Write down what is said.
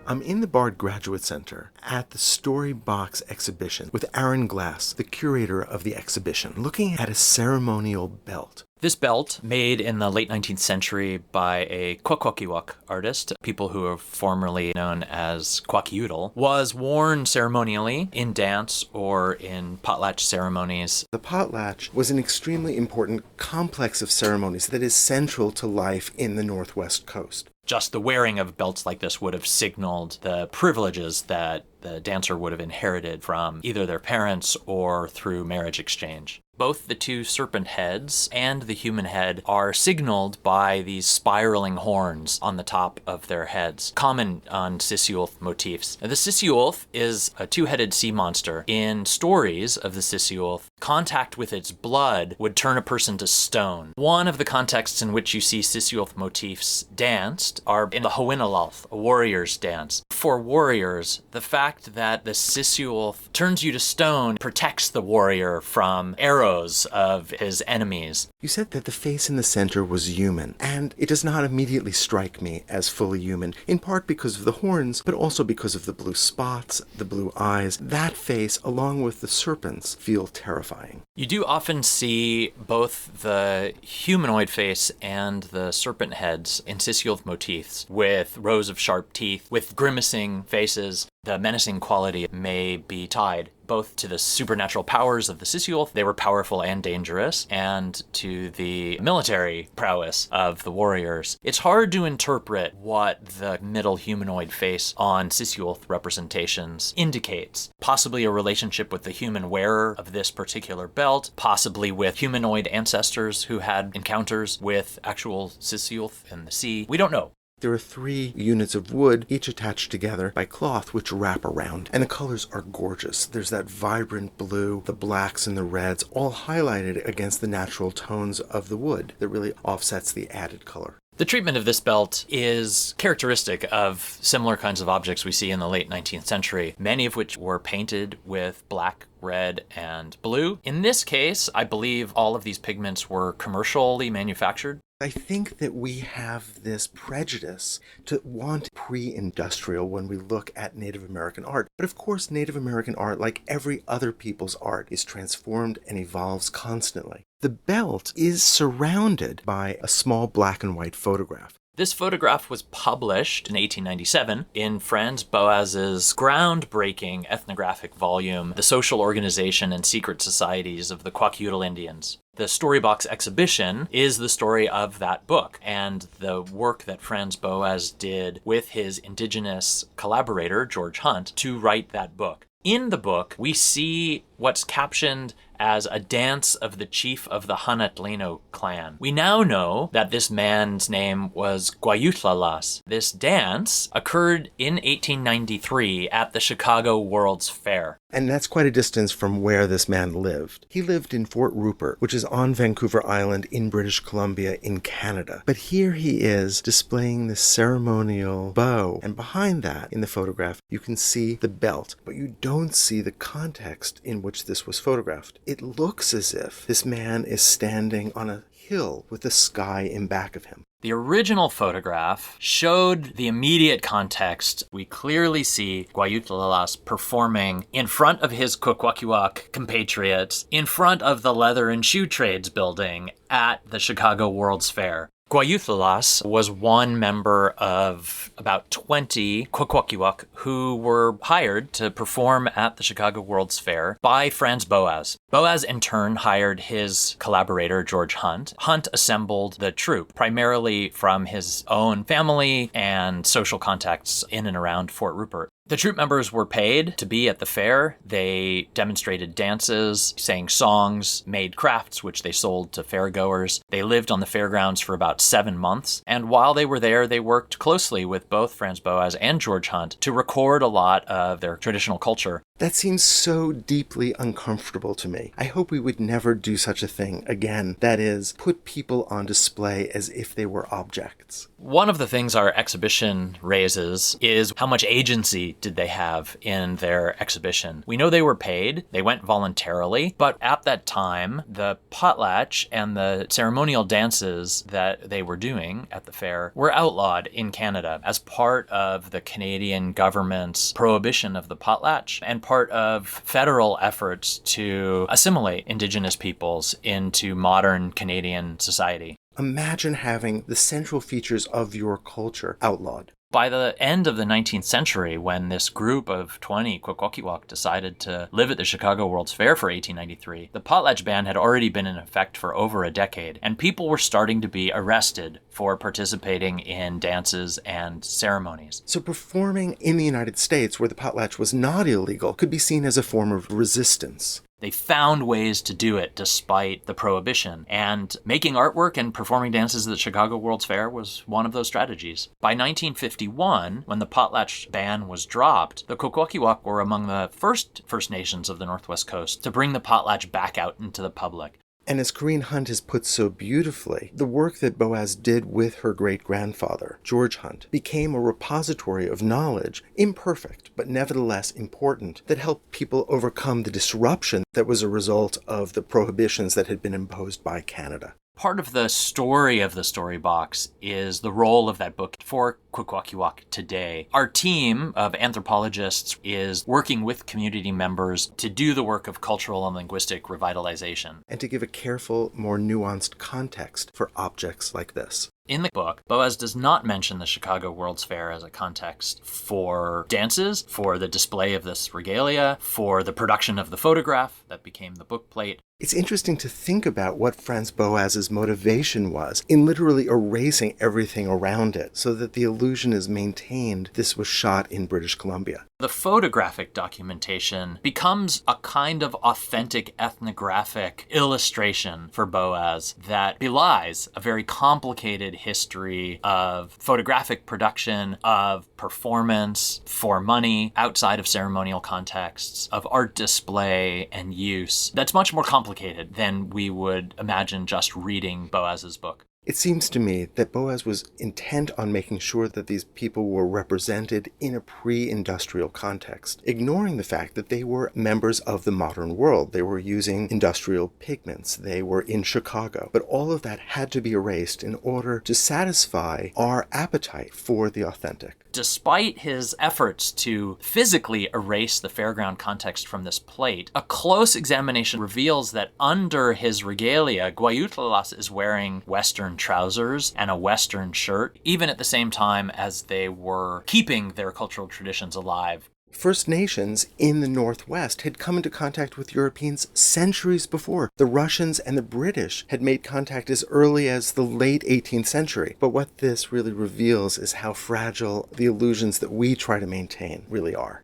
I'm in the Bard Graduate Center at the Storybox exhibition with Aaron Glass, the curator of the exhibition, looking at a ceremonial belt. This belt, made in the late 19th century by a Kwakwaka'wakw artist, people who are formerly known as Kwakwaka'wakw, was worn ceremonially in dance or in potlatch ceremonies. The potlatch was an extremely important complex of ceremonies that is central to life in the Northwest Coast. Just the wearing of belts like this would have signaled the privileges that the dancer would have inherited from either their parents or through marriage exchange. Both the two serpent heads and the human head are signaled by these spiraling horns on the top of their heads, common on Sisyulf motifs. Now, the Sisyulf is a two-headed sea monster. In stories of the Sisyulf, contact with its blood would turn a person to stone. One of the contexts in which you see Sisyulf motifs danced are in the Hawinalalth, a warrior's dance. For warriors, the fact that the Sisyulf turns you to stone protects the warrior from arrows of his enemies. You said that the face in the center was human, and it does not immediately strike me as fully human, in part because of the horns, but also because of the blue spots, the blue eyes. That face, along with the serpents, feel terrifying. You do often see both the humanoid face and the serpent heads in Sisyulf motifs, with rows of sharp teeth, with grimacing faces. The menacing quality may be tied both to the supernatural powers of the Sisyulf, they were powerful and dangerous, and to the military prowess of the warriors. It's hard to interpret what the middle humanoid face on Sisyulf representations indicates. Possibly a relationship with the human wearer of this particular belt, possibly with humanoid ancestors who had encounters with actual Sisyulf in the sea. We don't know. There are 3 units of wood, each attached together by cloth which wrap around, and the colors are gorgeous. There's that vibrant blue, the blacks and the reds, all highlighted against the natural tones of the wood that really offsets the added color. The treatment of this belt is characteristic of similar kinds of objects we see in the late 19th century, many of which were painted with black, red, and blue. In this case, I believe all of these pigments were commercially manufactured. I think that we have this prejudice to want pre-industrial when we look at Native American art. But of course, Native American art, like every other people's art, is transformed and evolves constantly. The belt is surrounded by a small black and white photograph. This photograph was published in 1897 in Franz Boas's groundbreaking ethnographic volume, The Social Organization and Secret Societies of the Kwakwaka'wakw Indians. The Storybox exhibition is the story of that book and the work that Franz Boas did with his indigenous collaborator, George Hunt, to write that book. In the book, we see what's captioned as a dance of the chief of the Hanatlino clan. We now know that this man's name was Gwayuthlalas. This dance occurred in 1893 at the Chicago World's Fair. And that's quite a distance from where this man lived. He lived in Fort Rupert, which is on Vancouver Island in British Columbia in Canada. But here he is displaying this ceremonial bow. And behind that, in the photograph, you can see the belt, but you don't see the context in which this was photographed. It looks as if this man is standing on a hill with the sky in back of him. The original photograph showed the immediate context. We clearly see Gwayuthlalas performing in front of his Kwakwaka'wakw compatriots, in front of the Leather and Shoe Trades building at the Chicago World's Fair. Gwayuthlalas was one member of about 20 Kwakwaka'wakw who were hired to perform at the Chicago World's Fair by Franz Boas. Boas in turn hired his collaborator, George Hunt. Hunt assembled the troupe, primarily from his own family and social contacts in and around Fort Rupert. The troupe members were paid to be at the fair. They demonstrated dances, sang songs, made crafts, which they sold to fairgoers. They lived on the fairgrounds for about 7 months. And while they were there, they worked closely with both Franz Boas and George Hunt to record a lot of their traditional culture. That seems so deeply uncomfortable to me. I hope we would never do such a thing again. That is, put people on display as if they were objects. One of the things our exhibition raises is how much agency did they have in their exhibition. We know they were paid, they went voluntarily, but at that time, the potlatch and the ceremonial dances that they were doing at the fair were outlawed in Canada as part of the Canadian government's prohibition of the potlatch and part of federal efforts to assimilate Indigenous peoples into modern Canadian society. Imagine having the central features of your culture outlawed. By the end of the 19th century, when this group of 20 Kwakwaka'wakw decided to live at the Chicago World's Fair for 1893, the potlatch ban had already been in effect for over a decade, and people were starting to be arrested for participating in dances and ceremonies. So performing in the United States, where the potlatch was not illegal, could be seen as a form of resistance. They found ways to do it despite the prohibition, and making artwork and performing dances at the Chicago World's Fair was one of those strategies. By 1951, when the potlatch ban was dropped, the Kwakwaka'wakw were among the first First Nations of the Northwest Coast to bring the potlatch back out into the public. And as Corrine Hunt has put so beautifully, the work that Boaz did with her great-grandfather, George Hunt, became a repository of knowledge, imperfect but nevertheless important, that helped people overcome the disruption that was a result of the prohibitions that had been imposed by Canada. Part of the story of the Storybox is the role of that book for Kwakwaka'wakw today. Our team of anthropologists is working with community members to do the work of cultural and linguistic revitalization. And to give a careful, more nuanced context for objects like this. In the book, Boaz does not mention the Chicago World's Fair as a context for dances, for the display of this regalia, for the production of the photograph that became the book plate. It's interesting to think about what Franz Boas's motivation was in literally erasing everything around it so that the illusion is maintained this was shot in British Columbia. The photographic documentation becomes a kind of authentic ethnographic illustration for Boaz that belies a very complicated history of photographic production, of performance for money outside of ceremonial contexts, of art display and use. That's much more complicated than we would imagine just reading Boaz's book. It seems to me that Boaz was intent on making sure that these people were represented in a pre-industrial context, ignoring the fact that they were members of the modern world. They were using industrial pigments. They were in Chicago. But all of that had to be erased in order to satisfy our appetite for the authentic. Despite his efforts to physically erase the fairground context from this plate, a close examination reveals that under his regalia, Kwakwaka'wakw is wearing Western trousers and a Western shirt, even at the same time as they were keeping their cultural traditions alive. First Nations in the Northwest had come into contact with Europeans centuries before. The Russians and the British had made contact as early as the late 18th century. But what this really reveals is how fragile the illusions that we try to maintain really are.